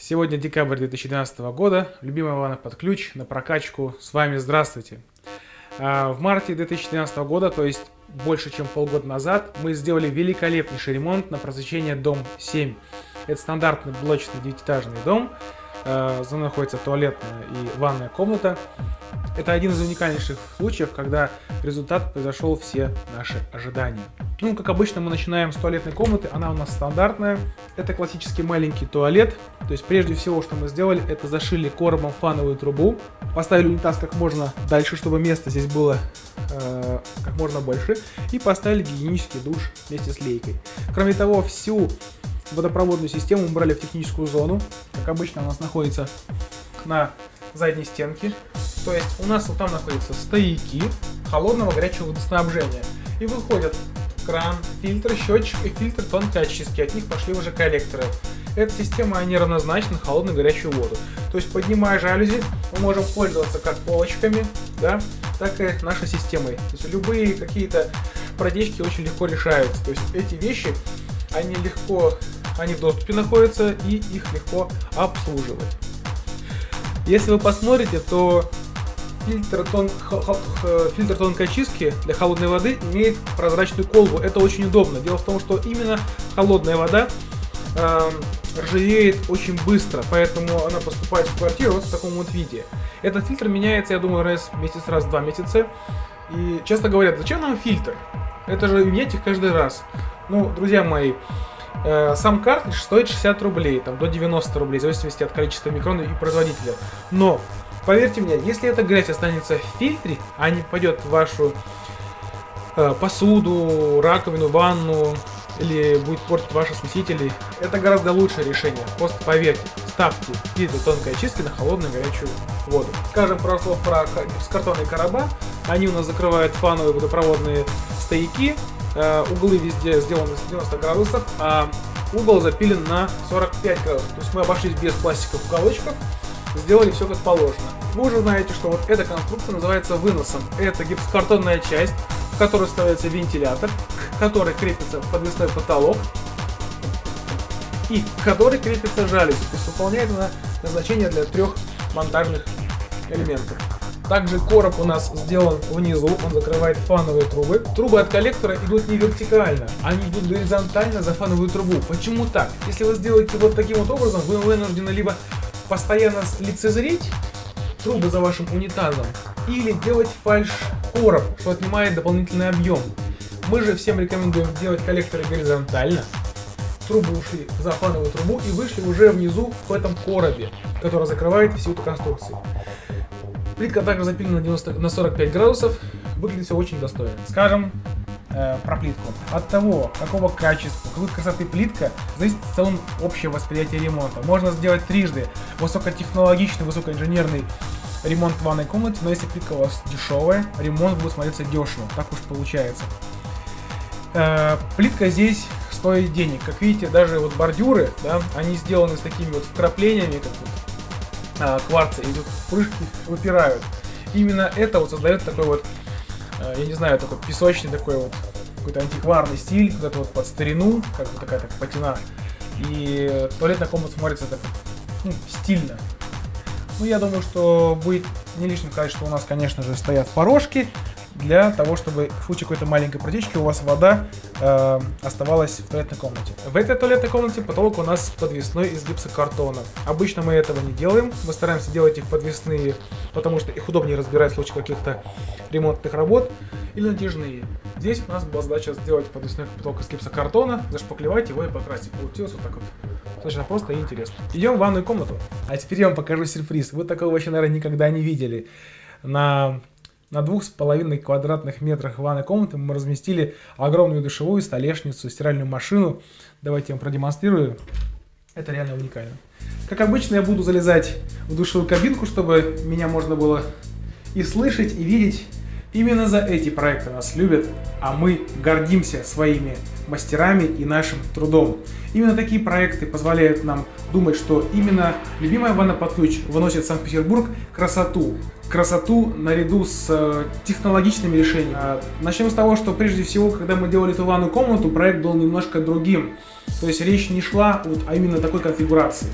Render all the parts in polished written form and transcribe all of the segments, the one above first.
Сегодня декабрь 2012 года, любимая ванна под ключ, на прокачку. С вами здравствуйте. В марте 2012 года, то есть больше чем полгода назад, мы сделали великолепнейший ремонт на просвещение дом 7. Это стандартный блочный девятиэтажный дом. За мной находится туалетная и ванная комната. Это один из уникальнейших случаев, когда результат превзошел все наши ожидания. Ну, как обычно, мы начинаем с туалетной комнаты, она у нас стандартная. Это классический маленький туалет. То есть, прежде всего, что мы сделали, это зашили коробом фановую трубу. Поставили унитаз как можно дальше, чтобы места здесь было как можно больше. И поставили гигиенический душ вместе с лейкой. Кроме того, всю водопроводную систему мы брали в техническую зону. Как обычно, у нас находится на задней стенке. То есть у нас вот там находятся стояки холодного горячего водоснабжения. И выходят кран, фильтр, счетчик и фильтр тонкой очистки. От них пошли уже коллекторы. Эта система неравнозначна на холодную горячую воду. То есть, поднимая жалюзи, мы можем пользоваться как полочками, да, так и нашей системой. То есть любые какие-то протечки очень легко решаются. То есть эти вещи, они в доступе находятся, и их легко обслуживать. Если вы посмотрите, то фильтр тонкой очистки для холодной воды имеет прозрачную колбу. Это очень удобно. Дело в том, что именно холодная вода ржавеет очень быстро, поэтому она поступает в квартиру вот в таком вот виде. Этот фильтр меняется, я думаю, раз в 2 месяца. И часто говорят, зачем нам фильтр? Это же менять их каждый раз. Ну, друзья мои, сам картридж стоит 60 рублей, там, до 90 рублей, в зависимости от количества микрон и производителя. Но, поверьте мне, если эта грязь останется в фильтре, а не попадет в вашу посуду, раковину, ванну, или будет портить ваши смесители, это гораздо лучшее решение. Просто поверьте, ставьте фильтр тонкой очистки на холодную горячую воду. Скажем пару слов про гипсокартонные короба. Они у нас закрывают фановые водопроводные стояки. Углы везде сделаны с 90 градусов, а угол запилен на 45 градусов. То есть мы обошлись без пластиковых уголочков, сделали все как положено. Вы уже знаете, что вот эта конструкция называется выносом. Это гипсокартонная часть, в которой ставится вентилятор, к которой крепится подвесной потолок и к которой крепится жалюзи. То есть выполняет она назначение для 3 монтажных элементов. Также короб у нас сделан внизу, он закрывает фановые трубы. Трубы от коллектора идут не вертикально, они идут горизонтально за фановую трубу. Почему так? Если вы сделаете вот таким вот образом, вы вынуждены либо постоянно лицезреть трубы за вашим унитазом, или делать фальш-короб, что отнимает дополнительный объем. Мы же всем рекомендуем делать коллекторы горизонтально. Трубы ушли за фановую трубу и вышли уже внизу в этом коробе, который закрывает всю эту конструкцию. Плитка также запилена на 45 градусов, выглядит все очень достойно. Скажем про плитку. От того, какого качества, какой красоты плитка, зависит в целом общее восприятие ремонта. Можно сделать трижды высокотехнологичный, высокоинженерный ремонт в ванной комнате, но если плитка у вас дешевая, ремонт будет смотреться дешево, так уж получается. Плитка здесь стоит денег. Как видите, даже вот бордюры, да, они сделаны с такими вот вкраплениями, как вот кварца, и тут прыжки выпирают. Именно это вот создает такой вот, я не знаю, такой песочный такой вот какой-то антикварный стиль, куда-то вот под старину, как бы такая так патина. И туалетная комната смотрится так, стильно. Ну, я думаю, что будет не лишним сказать, что у нас, конечно же, стоят порожки для того, чтобы в случае какой-то маленькой протечки у вас вода оставалась в туалетной комнате. В этой туалетной комнате потолок у нас подвесной из гипсокартона. Обычно мы этого не делаем, мы стараемся делать их подвесные, потому что их удобнее разбирать в случае каких-то ремонтных работ, или натяжные. Здесь у нас была задача сделать подвесной потолок из гипсокартона, зашпаклевать его и покрасить. Получилось вот так вот. Достаточно просто и интересно. Идем в ванную комнату. А теперь я вам покажу сюрприз. Вы такого вообще, наверное, никогда не видели. На 2,5 квадратных метрах ванной комнаты мы разместили огромную душевую, столешницу, стиральную машину. Давайте я вам продемонстрирую. Это реально уникально. Как обычно, я буду залезать в душевую кабинку, чтобы меня можно было и слышать, и видеть. Именно за эти проекты нас любят, а мы гордимся своими мастерами и нашим трудом. Именно такие проекты позволяют нам думать, что именно любимая ванна под ключ выносит в Санкт-Петербург красоту. Красоту наряду с технологичными решениями. Начнем с того, что прежде всего, когда мы делали эту ванную комнату, проект был немножко другим. То есть речь не шла вот, а именно такой конфигурации.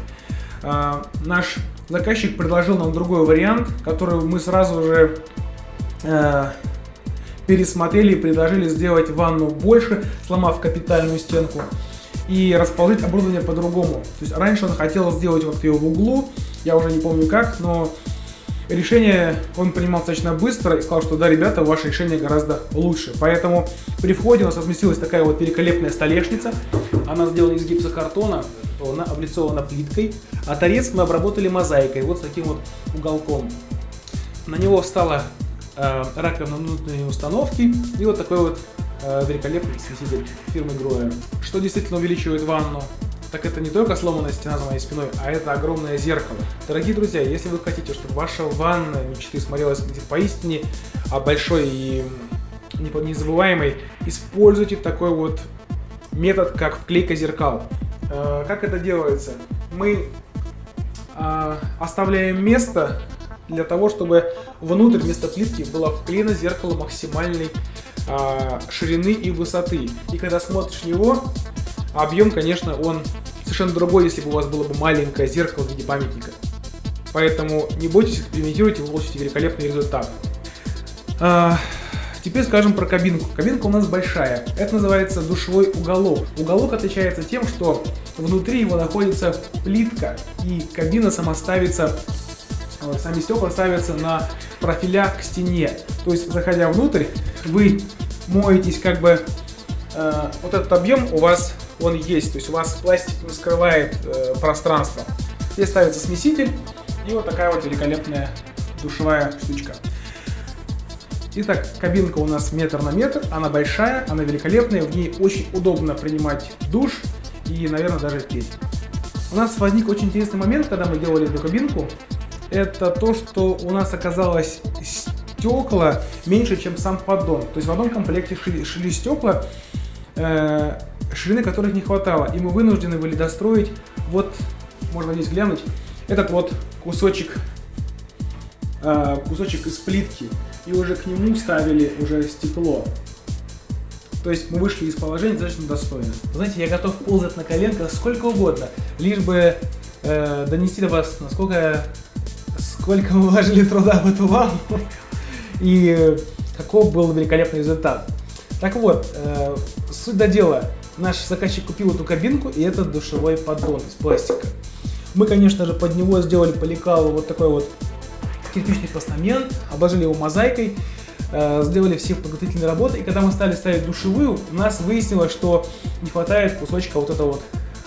наш заказчик предложил нам другой вариант, который мы сразу же пересмотрели и предложили сделать ванну больше, сломав капитальную стенку и расположить оборудование по-другому. То есть раньше он хотел сделать вот ее в углу, я уже не помню как, но решение он принимал достаточно быстро и сказал, что да, ребята, ваше решение гораздо лучше. Поэтому при входе у нас разместилась такая вот великолепная столешница. Она сделана из гипсокартона, она облицована плиткой, а торец мы обработали мозаикой, вот с таким вот уголком. На него встала раковина внутренней установки и вот такой вот великолепный смеситель фирмы Grohe. Что действительно увеличивает ванну? Так это не только сломанная стена за моей спиной, а это огромное зеркало. Дорогие друзья, если вы хотите, чтобы ваша ванна мечты смотрелась поистине большой и незабываемой, используйте такой вот метод, как вклейка зеркал. Как это делается? Мы оставляем место для того, чтобы внутрь вместо плитки было вклеено зеркало максимальной ширины и высоты. И когда смотришь в него, объем, конечно, он совершенно другой, если бы у вас было бы маленькое зеркало в виде памятника. Поэтому не бойтесь, экспериментируйте, вы получите великолепный результат. Теперь скажем про кабинку. Кабинка у нас большая. Это называется душевой уголок. Уголок отличается тем, что внутри его находится плитка, и кабина сама ставится, сами стекла ставятся на профиля к стене. То есть, заходя внутрь, вы моетесь как бы, вот этот объем у вас он есть, то есть у вас пластик не скрывает пространство. Здесь ставится смеситель и вот такая вот великолепная душевая штучка. Итак, кабинка у нас метр на метр, она большая, она великолепная, в ней очень удобно принимать душ и, наверное, даже петь. У нас возник очень интересный момент, когда мы делали эту кабинку. Это то, что у нас оказалось стекла меньше, чем сам поддон. То есть в одном комплекте шли стекла, ширины которых не хватало. И мы вынуждены были достроить, вот, можно здесь глянуть, этот вот кусочек из плитки. И уже к нему ставили уже стекло. То есть мы вышли из положения достаточно достойно. Знаете, я готов ползать на коленках сколько угодно, лишь бы донести до вас, сколько мы вложили труда в эту ванну и каков был великолепный результат. Так вот, суть до дела. Наш заказчик купил эту кабинку и этот душевой поддон из пластика. Мы, конечно же, под него сделали по лекалу вот такой вот кирпичный постамент, обложили его мозаикой, сделали все подготовительные работы. И когда мы стали ставить душевую, у нас выяснилось, что не хватает кусочка вот этого вот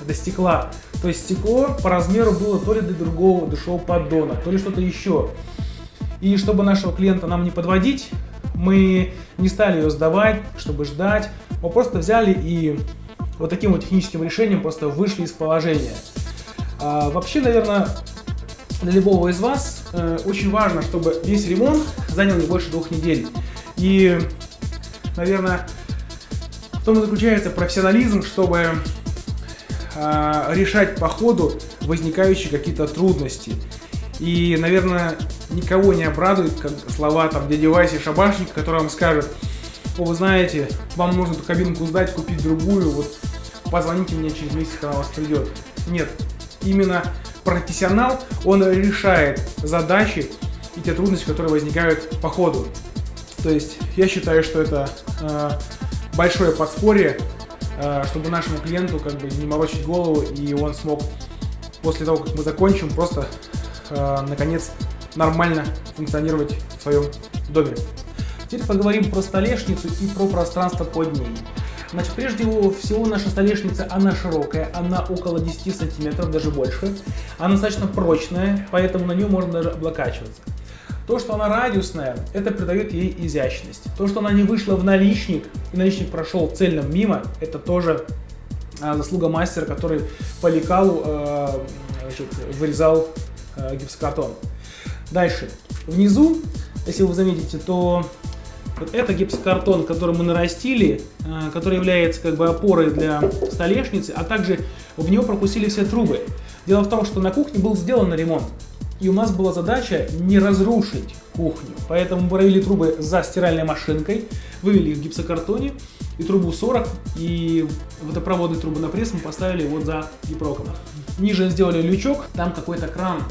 до стекла. То есть стекло по размеру было то ли для другого душевого поддона, то ли что-то еще. И чтобы нашего клиента нам не подводить, мы не стали ее сдавать, чтобы ждать. Мы просто взяли и вот таким вот техническим решением просто вышли из положения. Вообще, наверное, для любого из вас очень важно, чтобы весь ремонт занял не больше 2 недель. И, наверное, в том и заключается профессионализм, чтобы решать по ходу возникающие какие-то трудности. И, наверное, никого не обрадует как слова там дяди Васи шабашника, который вам скажет: о, вы знаете, вам нужно эту кабинку сдать, купить другую, вот позвоните мне через месяц, когда у вас придет. Нет, именно профессионал, он решает задачи и те трудности, которые возникают по ходу. То есть я считаю, что это большое подспорье, чтобы нашему клиенту как бы не морочить голову, и он смог после того, как мы закончим, просто наконец нормально функционировать в своем доме. Теперь поговорим про столешницу и про пространство под ней. Значит, прежде всего, наша столешница, она широкая, она около 10 сантиметров, даже больше. Она достаточно прочная, поэтому на нее можно даже облокачиваться. То, что она радиусная, это придает ей изящность. То, что она не вышла в наличник, и наличник прошел цельно мимо, это тоже заслуга мастера, который по лекалу вырезал гипсокартон. Дальше. Внизу, если вы заметите, то вот это гипсокартон, который мы нарастили, который является как бы опорой для столешницы, а также в него пропустили все трубы. Дело в том, что на кухне был сделан ремонт, и у нас была задача не разрушить кухню. Поэтому мы провели трубы за стиральной машинкой, вывели их в гипсокартоне, и трубу 40, и водопроводные трубы на пресс мы поставили вот за гипроком. ниже сделали лючок, там какой-то кран.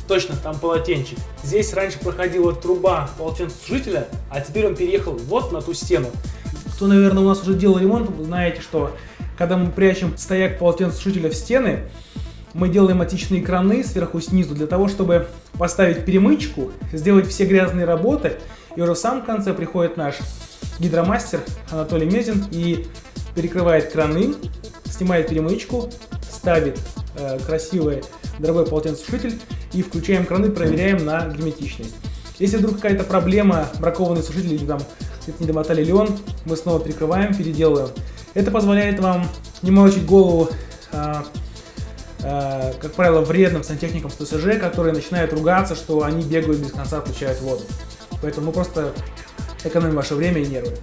Точно, там полотенчик. Здесь раньше проходила труба полотенцесушителя, а теперь он переехал вот на ту стену. Кто, наверное, у нас уже делал ремонт, вы знаете, что когда мы прячем стояк полотенцесушителя в стены, мы делаем отечные краны сверху снизу для того, чтобы поставить перемычку, сделать все грязные работы, и уже в самом конце приходит наш гидромастер Анатолий Мезин и перекрывает краны, снимает перемычку, ставит красивый дорогой полотенцесушитель и включаем краны, проверяем на герметичность. Если вдруг какая-то проблема, бракованный сушитель или там где-то не домотали лен, мы снова перекрываем, переделываем. Это позволяет вам не морочить голову, как правило, вредным сантехникам с ТСЖ, которые начинают ругаться, что они бегают без конца, отключают воду. Поэтому мы просто экономим ваше время и нервы.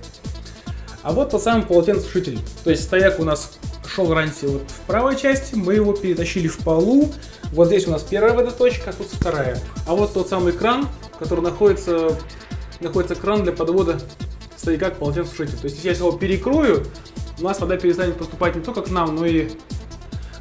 А вот тот самый полотенцесушитель. То есть стояк у нас шел раньше вот в правой части, мы его перетащили в полу. Вот здесь у нас первая водоточка, а тут вторая. А вот тот самый кран, который находится кран для подвода стояка к полотенцесушителю. То есть если я его перекрою, у нас вода перестанет поступать не только к нам, но и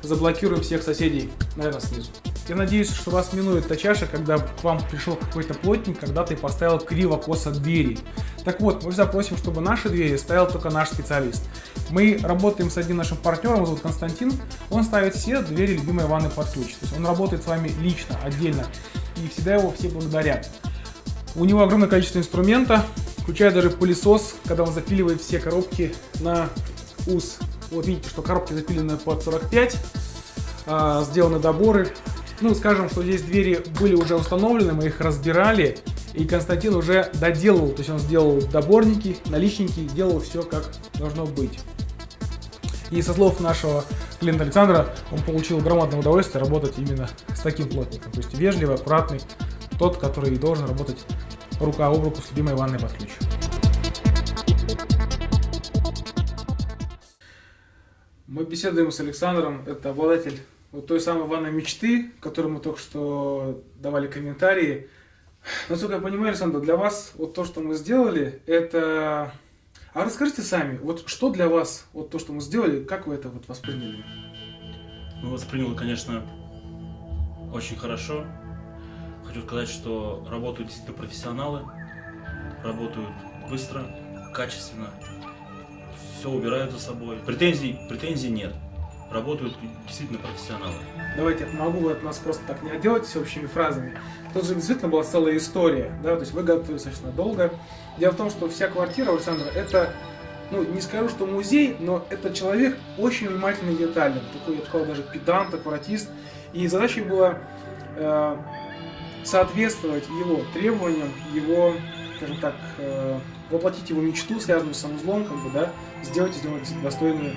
заблокируем всех соседей, наверное, снизу. Я надеюсь, что вас минует та чаша, когда к вам пришел какой-то плотник, когда-то и поставил криво-косо двери. Так вот, мы всегда просим, чтобы наши двери ставил только наш специалист. Мы работаем с одним нашим партнером, его зовут Константин. Он ставит все двери любимой ванны под ключ. То есть он работает с вами лично, отдельно. И всегда его все благодарят. У него огромное количество инструмента, включая даже пылесос, когда он запиливает все коробки на ус. Вот видите, что коробки запилены под 45, сделаны доборы. Ну, скажем, что здесь двери были уже установлены, мы их разбирали, и Константин уже доделал, то есть он сделал доборники, наличники, делал все как должно быть. И со слов нашего клиента Александра, он получил громадное удовольствие работать именно с таким плотником. То есть вежливый, аккуратный, тот, который должен работать рука об руку с любимой ванной под ключ. Мы беседуем с Александром, это обладатель вот той самой ванной мечты, которой мы только что давали комментарии. Насколько я понимаю, Александр, для вас вот то, что мы сделали, это... А расскажите сами, вот что для вас вот то, что мы сделали, как вы это вот восприняли? Ну, воспринял, конечно, очень хорошо. Хочу сказать, что работают действительно профессионалы, работают быстро, качественно, все убирают за собой. Претензий нет. Работают действительно профессионалы. Давайте я помогу, вы от нас просто так не отделайтесь общими фразами. Тут же действительно была целая история, да, то есть вы готовили достаточно долго. Дело в том, что вся квартира Александра это, ну, не скажу, что музей, но это человек очень внимательный и детальный, такой, я бы сказал, даже педант, аккуратист. И задачей было соответствовать его требованиям, его, скажем так, воплотить его мечту, связанную с санузлом, как бы, да, сделать достойное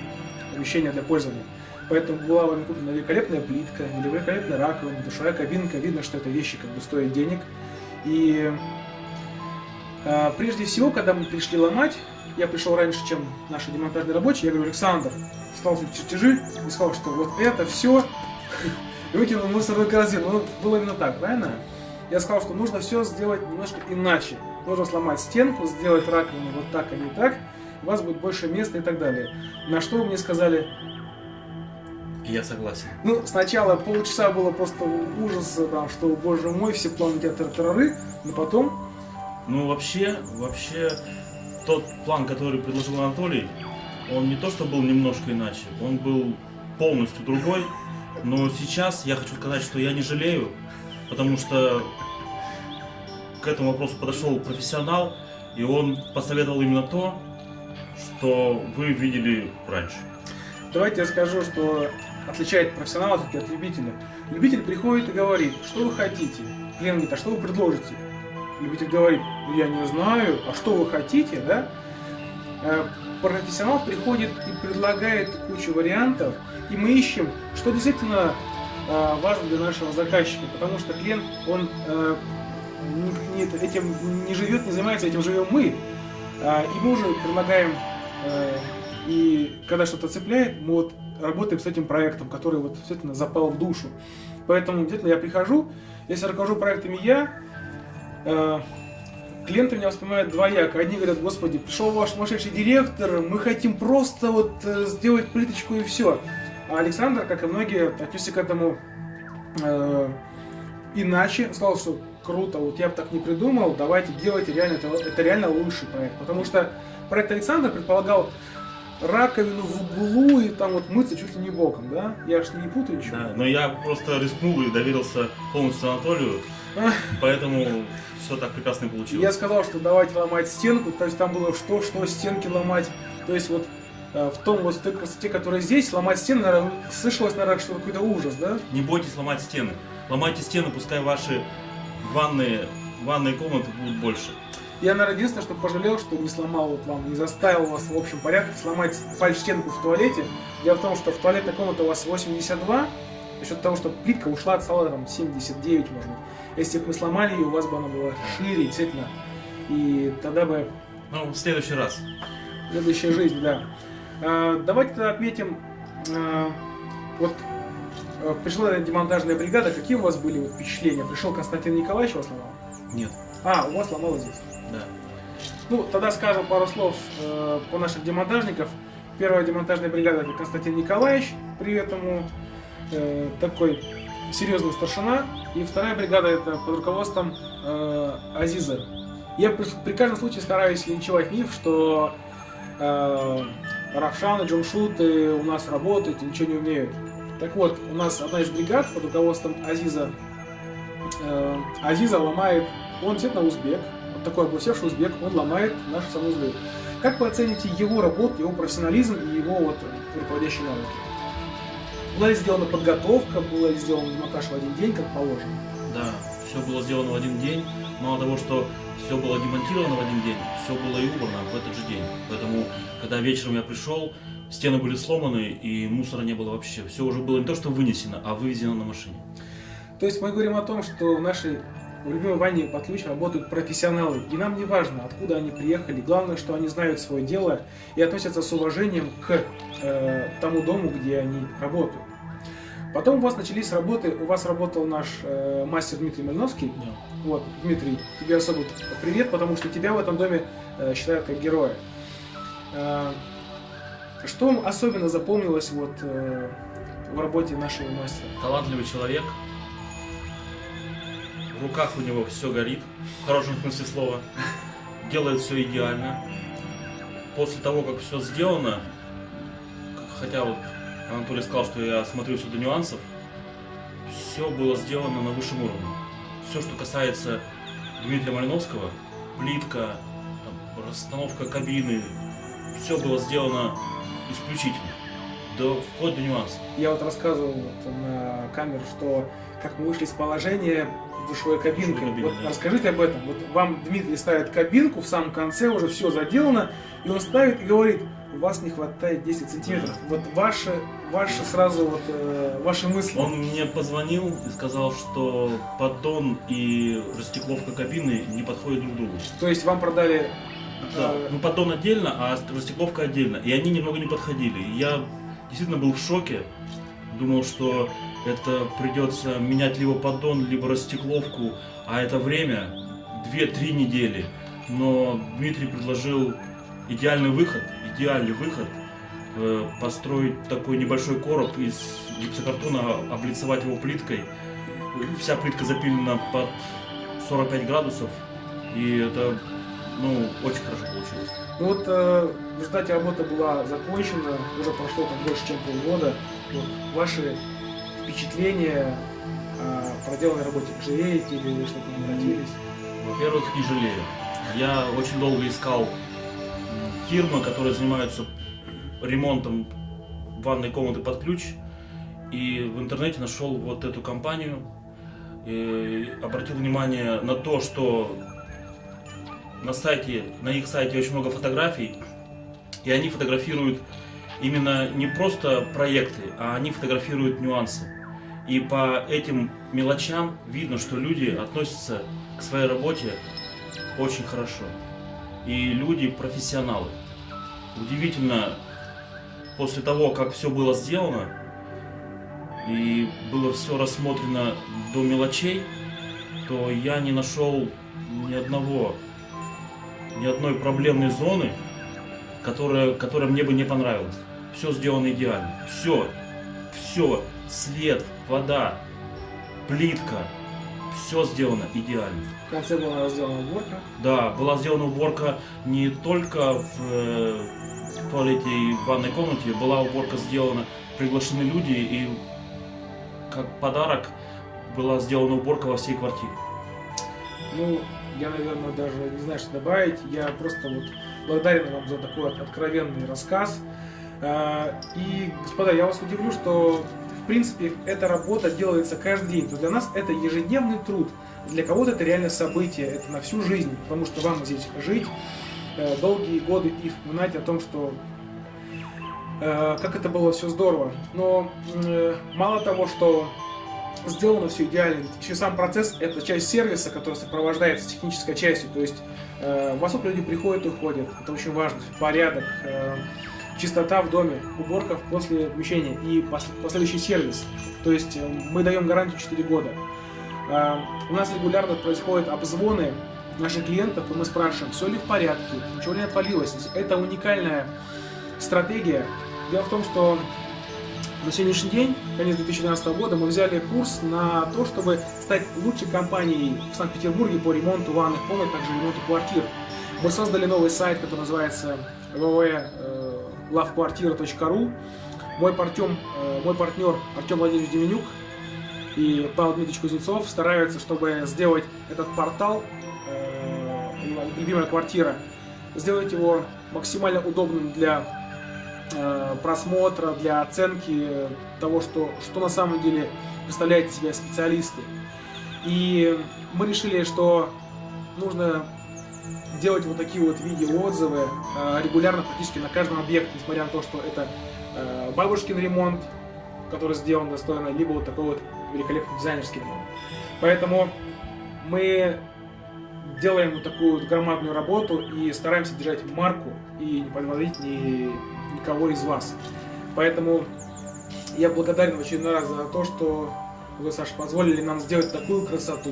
помещение для пользования. Поэтому была вами куплена великолепная плитка, великолепная раковина, душевая кабинка. Видно, что это вещи как бы стоят денег. И прежде всего, когда мы пришли ломать, я пришел раньше, чем наши демонтажные рабочие, я говорю: Александр, встал в чертежи и сказал, что вот это все, и выкинул в мусорную корзину. Ну, было именно так, правильно? Я сказал, что нужно все сделать немножко иначе. Нужно сломать стенку, сделать раковину вот так, а не так. У вас будет больше места и так далее. На что вы мне сказали? Я согласен. Ну, сначала полчаса было просто ужаса, там, что, боже мой, все планы у тартарары, но потом... Ну, вообще, тот план, который предложил Анатолий, он не то, что был немножко иначе, он был полностью другой, но сейчас я хочу сказать, что я не жалею, потому что к этому вопросу подошел профессионал, и он посоветовал именно то, что вы видели раньше. Давайте я скажу, что отличает профессионала от любителя. Любитель приходит и говорит, что вы хотите. Клиент говорит: а что вы предложите? Любитель говорит: я не знаю, а что вы хотите, да? Профессионал приходит и предлагает кучу вариантов, и мы ищем, что действительно важно для нашего заказчика, потому что клиент, он этим не живет, не занимается, этим живем мы. И мы уже предлагаем, и когда что-то цепляет, мы вот работаем с этим проектом, который вот действительно запал в душу. Поэтому действительно я прихожу, если руковожу проектами клиенты меня воспринимают двояко. Одни говорят: господи, пришел ваш сумасшедший директор, мы хотим просто вот сделать плиточку и все. А Александр, как и многие, отнесся к этому иначе. Сказал, что круто, вот я бы так не придумал, давайте делайте реально, это реально лучший проект. Потому что проект Александра предполагал раковину в углу и там вот мыться чуть ли не боком, да? Я ж не путаю ничего. Да, но я просто рискнул и доверился полностью Анатолию, поэтому все так прекрасно и получилось. Я сказал, что давайте ломать стенку, то есть там было что стенки ломать. То есть вот в том вот в той красоте, которая здесь, ломать стены, наверное, слышалось, наверное, что какой-то ужас, да? Не бойтесь ломать стены. Ломайте стены, пускай ваши ванные комнаты будут больше. Я, наверное, единственное, что пожалел, что не сломал вот вам, не заставил вас в общем порядке сломать фальш-стенку в туалете. Дело в том, что в туалетной комнате у вас 82, за счет того, что плитка ушла от стола там 79, может быть. Если бы мы сломали ее, у вас бы она была шире, действительно. И тогда бы... Ну, в следующий раз. Следующая жизнь, да. Давайте тогда отметим, пришла демонтажная бригада, какие у вас были вот впечатления? Пришел Константин Николаевич, вас ломал? Нет. У вас ломало здесь? Да. Ну, тогда скажем пару слов по наших демонтажников. Первая демонтажная бригада — это Константин Николаевич, при этом такой серьезный старшина. И вторая бригада — это под руководством Азиза. Я при каждом случае стараюсь линчевать миф, что Равшан и Джамшуты у нас работают и ничего не умеют. Так вот, у нас одна из бригад под руководством Азиза ломает, он действительно узбек, вот такой облысевший узбек, он ломает наши санузлы. Как вы оцените его работу, его профессионализм и его вот руководящие навыки? Была ли сделана подготовка, была ли сделана демонтаж в один день, как положено? Да, все было сделано в один день. Мало того, что все было демонтировано в один день, все было и убрано в этот же день. Поэтому, когда вечером я пришел, стены были сломаны и мусора не было вообще. Все уже было не то, что вынесено, а вывезено на машине. То есть мы говорим о том, что в нашей любимой ванне под ключ работают профессионалы. И нам не важно, откуда они приехали. Главное, что они знают свое дело и относятся с уважением к тому дому, где они работают. Потом у вас начались работы, у вас работал наш мастер Дмитрий Мальновский. Да. Вот, Дмитрий, тебе особый привет, потому что тебя в этом доме считают как героя. Что вам особенно запомнилось вот, в работе нашего мастера? Талантливый человек. В руках у него все горит, в хорошем смысле слова. Делает все идеально. После того, как все сделано, хотя вот Анатолий сказал, что я смотрю все до нюансов, все было сделано на высшем уровне. Все, что касается Дмитрия Малиновского, плитка, там, расстановка кабины, все было сделано исключительно, вплоть до нюансов. Я вот рассказывал вот на камеру, что как мы вышли из положения с душевой кабинкой. Вот да. Расскажите об этом. Вот вам Дмитрий ставит кабинку, в самом конце уже все заделано, и он ставит и говорит: у вас не хватает 10 сантиметров. Вот ваши сразу вот ваши мысли. Он мне позвонил и сказал, что поддон и растекловка кабины не подходят друг другу. То есть вам продали... Да, ну поддон отдельно, а растекловка отдельно. И они немного не подходили. И я действительно был в шоке. Думал, что это придется менять либо поддон, либо растекловку, а это время 2-3 недели. Но Дмитрий предложил идеальный выход, построить такой небольшой короб из гипсокартона, облицевать его плиткой. Вся плитка запилена под 45 градусов, и это, очень хорошо получилось. Ну вот в результате работа была закончена, уже прошло там больше, чем полгода. Вот, ваши впечатления о проделанной работе, жалеете или что-то не обратились? Во-первых, не жалею. Я очень долго искал фирмы, которые занимаются ремонтом ванной комнаты под ключ, и в интернете нашел вот эту компанию, и обратил внимание на то, что на их сайте очень много фотографий, и они фотографируют именно не просто проекты, а они фотографируют нюансы. И по этим мелочам видно, что люди относятся к своей работе очень хорошо. И люди профессионалы. Удивительно, после того, как все было сделано, и было все рассмотрено до мелочей, то я не нашел ни одной проблемной зоны, которая мне бы не понравилась. Все сделано идеально. Все. все, свет, вода, плитка, все сделано идеально. В конце была сделана уборка. Да, была сделана уборка не только в туалете и в ванной комнате, была уборка сделана, приглашены люди, и как подарок была сделана уборка во всей квартире. Ну, я, наверное, даже не знаю, что добавить. Я просто вот благодарен вам за такой откровенный рассказ. И, господа, я вас удивлю, что, в принципе, эта работа делается каждый день. То есть для нас это ежедневный труд. Для кого-то это реально событие, это на всю жизнь. Потому что вам здесь жить долгие годы и вспоминать о том, что как это было все здорово. Но мало того, что сделано все идеально, еще сам процесс — это часть сервиса, который сопровождается технической частью. То есть вокруг люди приходят и уходят, это очень важно. Порядок, чистота в доме, уборка после помещения и последующий сервис. То есть мы даем гарантию 4 года. У нас регулярно происходят обзвоны наших клиентов, и мы спрашиваем, все ли в порядке, ничего ли не отвалилось. Это уникальная стратегия. Дело в том, что на сегодняшний день, конец 2012 года, мы взяли курс на то, чтобы стать лучшей компанией в Санкт-Петербурге по ремонту ванных комнат, также ремонту квартир. Мы создали новый сайт, который называется www.lovekvartira.ru. Мой партнер Артем Владимирович Деменюк и Павел Дмитриевич Кузнецов стараются, чтобы сделать этот портал «Любимая квартира», сделать его максимально удобным для просмотра, для оценки того, что на самом деле представляют из себя специалисты. И мы решили, что нужно делать вот такие вот видеоотзывы регулярно практически на каждом объекте, несмотря на то, что это бабушкин ремонт, который сделан достойно, либо вот такой вот великолепный дизайнерский ремонт. Поэтому мы делаем вот такую вот громадную работу и стараемся держать марку и не подводить никого из вас. Поэтому я благодарен в очередной раз за то, что вы, Саша, позволили нам сделать такую красоту,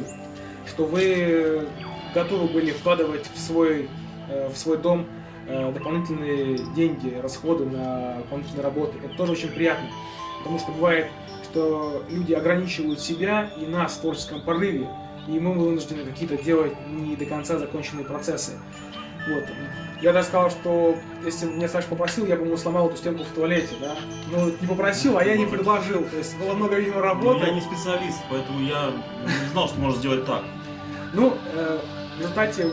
что вы готовы были вкладывать в свой дом дополнительные деньги, расходы на дополнительные работы. Это тоже очень приятно, потому что бывает, что люди ограничивают себя и нас в творческом порыве, и мы вынуждены какие-то делать не до конца законченные процессы. Вот. Я даже сказал, что если бы меня Саша попросил, я бы ему сломал эту стенку в туалете, да? Ну, не попросил, а я не предложил. То есть было много, видимо, работы. Я не специалист, поэтому я не знал, что можно сделать так. Ну, в результате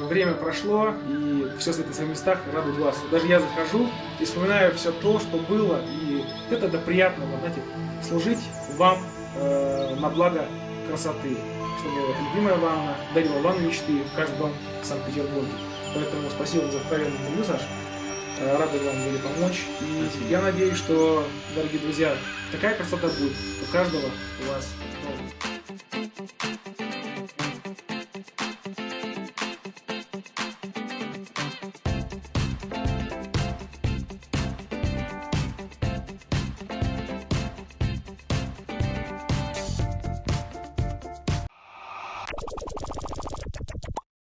время прошло, и все стоит на своих местах, радует глаз. Даже я захожу и вспоминаю все то, что было, и это приятно, знаете, служить вам на благо красоты, чтобы любимая ванна дарила ванну мечты в каждый дом в Санкт-Петербурге. Поэтому спасибо за откровенный интервью, Саш. Рады вам были помочь. И я надеюсь, что, дорогие друзья, такая красота будет у каждого у вас дома.